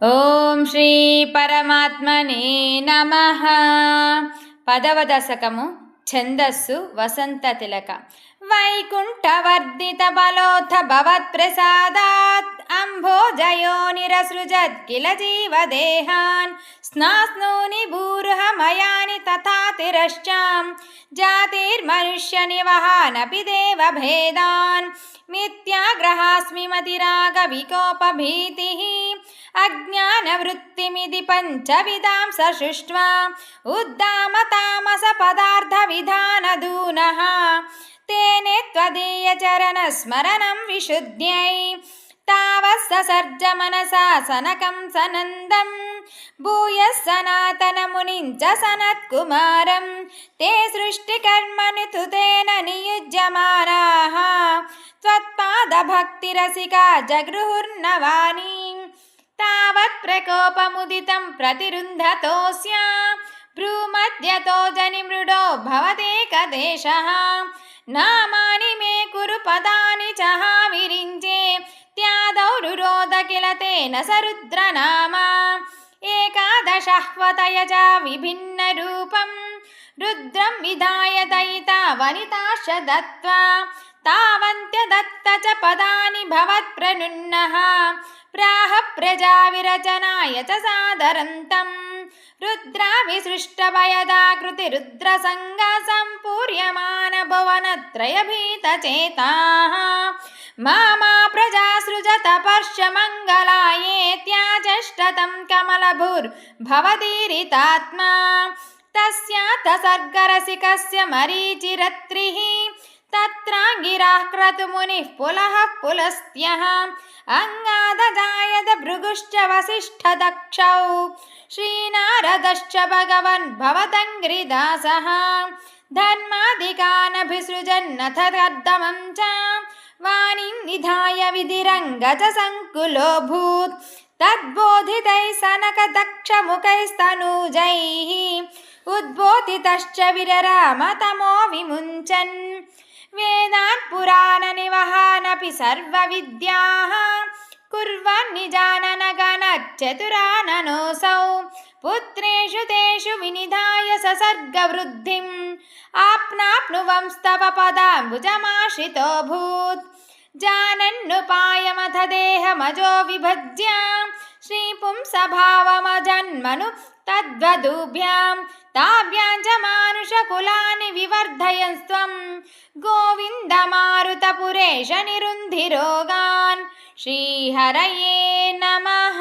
ఓం శ్రీ పరమాత్మనే నమః. 10వ దశకము. ఛందస్సు వసంత తిలక. వైకుంఠవర్ధిత బలోథ భవత్ప్రసాదాత్ అంభోజయో నిరసృజత్ కిల జీవదేహాన్ స్నాస్నూని భూర్హమయాని తథా తిరశ్చాం జాతిర్మనుష్య నివహానపి దేవభేదాన్ మిథ్యాగ్రహాస్మి మతిరాగ వికోపభీతిః అజ్ఞానవృత్తిమిది పంచవిధాం సృష్ట్వా ఉద్దామ తామస పదార్థ విధానదూనః తేనే త్వదీయ చరణ స్మరణం విశుద్ధ్యై తావత్ ససర్జ మనసా సనకం సనందం భూయః సనాతన మునిం చ సనత్కుమారం తే సృష్టికర్మణి తేన నియుజ్యమానాః త్వత్పాద భక్తిరసికా జగృహుర్నవానీం తావత్ ప్రకోపముదితం ప్రతిరుంధతోస్య భ్రూమధ్యతో జనిమృడో భవతేకదేశః నామాని మే కురు పదాని చ విరించే త్యాదౌ రురోధ కిల తేన సరుద్రనామా ఏకాదశహ్వతయ చ విభిన్న రూపం రుద్రం విధాయ దయితా వనితాశ్చ దత్వా తావంత్య దత్త చ పదాని భవత్ప్రణున్నః ప్రాహ ప్రజా విరచనాయ చ సాదరంతం రుద్రావిసృష్టభయదాకృతి రుద్రసంగ సంపూర్యమాన భువనత్రయభీతచేతాః మామా ప్రజా సృజత పర్ష మంగళాయేత్యాచష్టతం కమలభుర్భవదీరితాత్మా తస్యాత సర్గరసికస్య మరీచిరత్రిః తత్రాంగిరాః క్రతుమునిః పులః పులస్త్యః అంగాదజాయత భృగుశ్చ వసిష్ఠదక్షౌ శ్రీనారదశ్చ భగవన్ భవతంగ్రిదాసః ధర్మాధికానభిసృజన్నథ కర్దమం చ వాణిం నిధాయ విధిరంగ చ సంకులోऽభూత్ తద్బోధితైః సనకదక్షముఖైస్తనూజైః ఉద్బోధితశ్చ విరరామ తమో విముంచన్ వేదాన్ పురాణ నివహానపి సర్వ విద్యాః కుర్వన్ నిజానన గణచ్చతురాననోऽసౌ పుత్రేషు తేషు వినిధాయ ససర్గ వృద్ధిం ఆప్నాప్నువంస్తవ పదాంబుజమాశ్రితోऽభూత్ జానన్నుపాయమథ దేహమజో విభజ్య శ్రీపుంసభావమజన్మను తద్వధూభ్యాం తాభ్యాం చ మానుషకులాని వివర్ధయన్స్త్వం గోవింద మారుత పురేష నిరుంధిరోగాన్. శ్రీహరయే నమః.